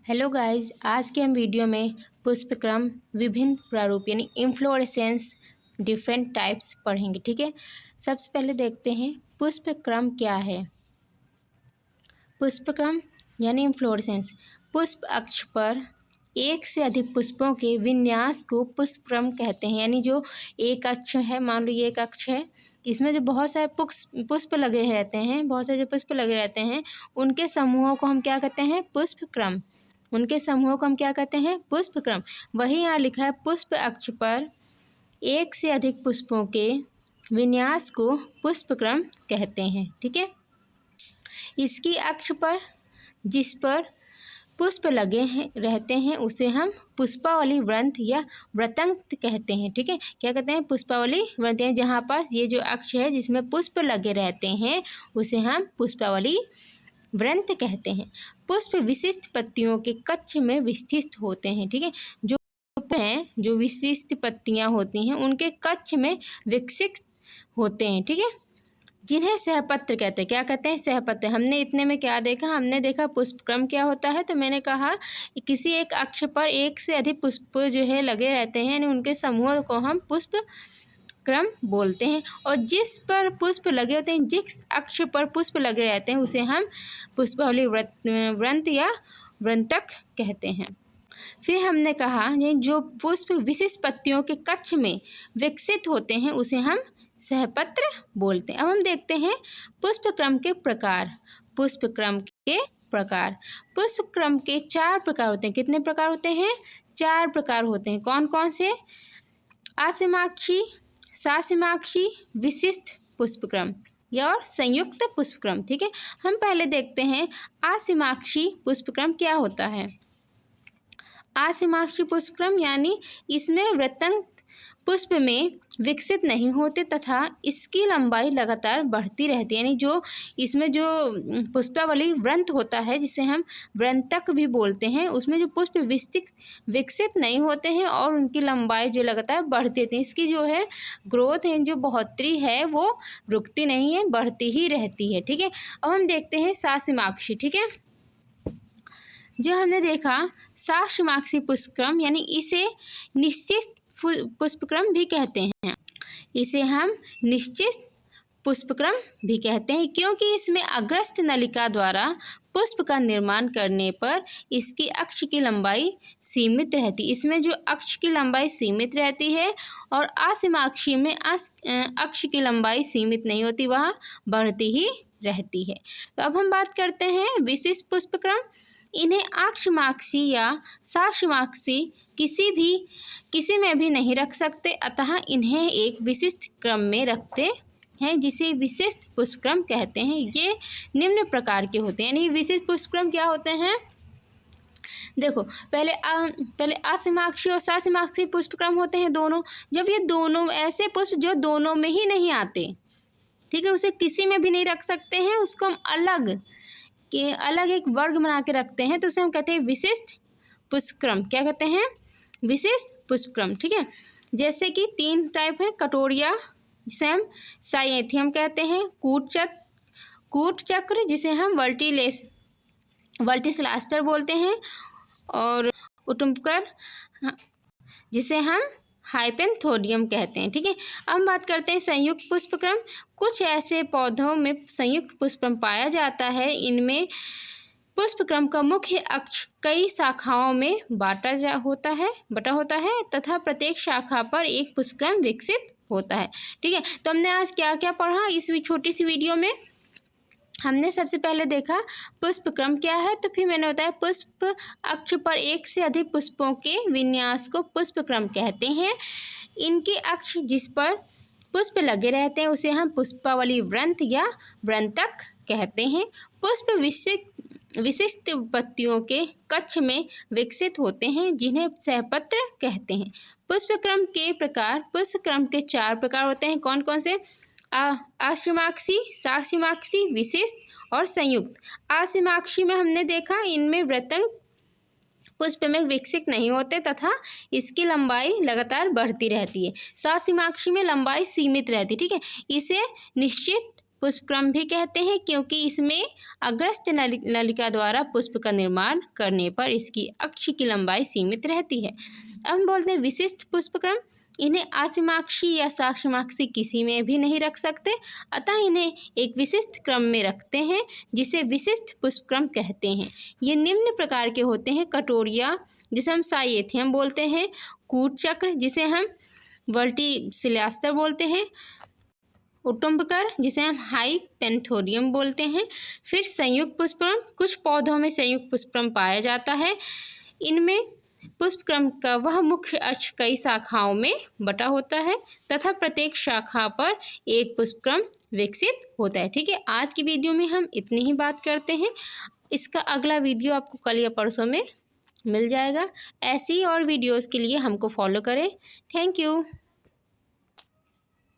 Hello guys, आज के हम वीडियो में पुष्पक्रम विभिन्न प्रारूप यानी इन्फ्लोरेसेंस डिफरेंट टाइप्स पढ़ेंगे। ठीक है, सबसे पहले देखते हैं पुष्पक्रम क्या है। पुष्पक्रम यानी इन्फ्लोरेसेंस पुष्प अक्ष पर एक से अधिक पुष्पों के विन्यास को पुष्पक्रम कहते हैं। यानी जो एक अक्ष है, मान लो ये एक अक्ष है, इसमें जो बहुत सारे पुष्प लगे रहते हैं, बहुत सारे जो पुष्प लगे रहते हैं उनके समूहों को हम क्या कहते हैं? पुष्पक्रम। उनके समूहों को हम क्या कहते हैं? पुष्पक्रम। वही यहाँ लिखा है पुष्प अक्ष पर एक से अधिक पुष्पों के विन्यास को पुष्पक्रम कहते हैं। ठीक है, इसकी अक्ष पर जिस पर पुष्प लगे हैं रहते हैं उसे हम पुष्पावली वृंत या वृत्तांक कहते हैं। ठीक है, क्या कहते हैं? पुष्पावली वृंत। जहाँ पास ये जो अक्ष है जिसमें पुष्प लगे रहते हैं उसे हम पुष्पावली वृंत कहते हैं। पुष्प विशिष्ट पत्तियों के कक्ष में विस्थित होते हैं। ठीक है, जो विशिष्ट पत्तियां होती हैं उनके कक्ष में विकसित होते हैं। ठीक है, जिन्हें सहपत्र कहते हैं। क्या कहते हैं? सहपत्र। हमने इतने में क्या देखा? हमने देखा पुष्पक्रम क्या होता है, तो मैंने कहा किसी एक अक्ष पर एक से अधिक पुष्प जो है लगे रहते हैं, यानी उनके समूह को हम पुष्पक्रम बोलते हैं। और जिस पर पुष्प लगे होते हैं, जिस अक्ष पर पुष्प लगे रहते हैं उसे हम पुष्पावली वृंत या वृंतक कहते हैं। फिर हमने कहा ये जो पुष्प विशिष्ट पत्तियों के कक्ष में विकसित होते हैं उसे हम सहपत्र बोलते हैं। अब हम देखते हैं पुष्पक्रम के प्रकार। पुष्पक्रम के प्रकार, पुष्पक्रम के 4 प्रकार होते हैं। कितने प्रकार होते हैं? 4 प्रकार होते हैं। कौन कौन से? असमाक्षी, सासमाक्षी, विशिष्ट पुष्पक्रम या और संयुक्त पुष्पक्रम। ठीक है, हम पहले देखते हैं असमाक्षी पुष्पक्रम क्या होता है। असमाक्षी पुष्पक्रम यानी इसमें वृत्तांक पुष्प में विकसित नहीं होते तथा इसकी लंबाई लगातार बढ़ती रहती है। यानी जो इसमें जो पुष्पावली वृंत होता है जिसे हम वृंतक भी बोलते हैं, उसमें जो पुष्प विकसित नहीं होते हैं और उनकी लंबाई जो लगातार बढ़ती रहती है। इसकी जो है ग्रोथ है, जो बढ़ोतरी है वो रुकती नहीं है, बढ़ती ही रहती है। ठीक है, अब हम देखते हैं सासमाक्षी। ठीक है, जो हमने देखा सासमाक्षी पुष्पक्रम यानी इसे निश्चित पुष्पक्रम भी कहते हैं। इसे हम निश्चित पुष्पक्रम भी कहते हैं क्योंकि इसमें अग्रस्थ नलिका द्वारा पुष्प का निर्माण करने पर इसकी अक्ष की लंबाई सीमित रहती है। इसमें जो अक्ष की लंबाई सीमित रहती है और असमाक्षी में अक्ष की लंबाई सीमित नहीं होती, वह बढ़ती ही रहती है। तो अब हम बात करते हैं विशिष्ट पुष्पक्रम। इन्हें अक्षमाक्षी या साक्षमाक्षी किसी में भी नहीं रख सकते, अतः इन्हें एक विशिष्ट क्रम में रखते हैं जिसे विशिष्ट पुष्पक्रम कहते हैं। ये निम्न प्रकार के होते हैं। यानी विशिष्ट पुष्पक्रम क्या होते हैं? देखो, पहले असमाक्षी और सासमाक्षी पुष्पक्रम होते हैं दोनों। जब ये दोनों ऐसे पुष्प जो दोनों में ही नहीं आते, ठीक है, उसे किसी में भी नहीं रख सकते हैं, उसको हम अलग एक वर्ग बना के रखते हैं, तो उसे हम कहते हैं विशिष्ट पुष्पक्रम। क्या कहते हैं? विशिष्ट पुष्पक्रम। ठीक है, जैसे कि 3 टाइप है। कटोरिया जिसे हम साइएथियम कहते हैं, कूट चक्र जिसे हम वर्टिसिलास्टर बोलते हैं, और उटुम्बकर जिसे हम हाइपेंथोडियम कहते हैं। ठीक है, अब हम बात करते हैं संयुक्त पुष्पक्रम। कुछ ऐसे पौधों में संयुक्त पुष्पक्रम पाया जाता है। इनमें पुष्पक्रम का मुख्य अक्ष कई शाखाओं में बटा होता है तथा प्रत्येक शाखा पर एक पुष्पक्रम विकसित होता है। ठीक है, तो हमने आज क्या क्या पढ़ा इस छोटी सी वीडियो में? हमने सबसे पहले देखा पुष्पक्रम क्या है, तो फिर मैंने बताया पुष्प अक्ष पर एक से अधिक पुष्पों के विन्यास को पुष्पक्रम कहते हैं। इनके अक्ष जिस पर पुष्प लगे रहते हैं उसे हम पुष्पावली वृंत या वृंतक कहते हैं। पुष्प विशिष्ट पत्तियों के कक्ष में विकसित होते हैं जिन्हें सहपत्र कहते हैं। पुष्पक्रम के प्रकार, पुष्पक्रम के 4 प्रकार होते हैं। कौन कौन से? असमाक्षी, सासमाक्षी, विशिष्ट और संयुक्त। असमाक्षी में हमने देखा इनमें वृत्तांक पुष्प में विकसित नहीं होते तथा इसकी लंबाई लगातार बढ़ती रहती है। सासमाक्षी में लंबाई सीमित रहती है। ठीक है, इसे निश्चित पुष्पक्रम भी कहते हैं, क्योंकि इसमें अग्रस्थ नलिका द्वारा पुष्प का निर्माण करने पर इसकी अक्ष की लंबाई सीमित रहती है। अब हम बोलते हैं विशिष्ट पुष्पक्रम। इन्हें असीमाक्षी या साक्षमाक्षी किसी में भी नहीं रख सकते, अतः इन्हें एक विशिष्ट क्रम में रखते हैं जिसे विशिष्ट पुष्पक्रम कहते हैं। ये निम्न प्रकार के होते हैं: कटोरिया, जिसे हम साइएथियम बोलते हैं; कूट चक्र, जिसे हम वर्टिसिलियास्टर बोलते हैं; उटुम्बकर, जिसे हम हाइपेंथोरियम बोलते हैं। फिर संयुक्त पुष्पक्रम। कुछ पौधों में संयुक्त पुष्पक्रम पाया जाता है। इनमें पुष्पक्रम का वह मुख्य अक्ष कई शाखाओं में बटा होता है तथा प्रत्येक शाखा पर एक पुष्पक्रम विकसित होता है। ठीक है, आज की वीडियो में हम इतनी ही बात करते हैं। इसका अगला वीडियो आपको कल या परसों में मिल जाएगा। ऐसी और वीडियोस के लिए हमको फॉलो करें। Thank you.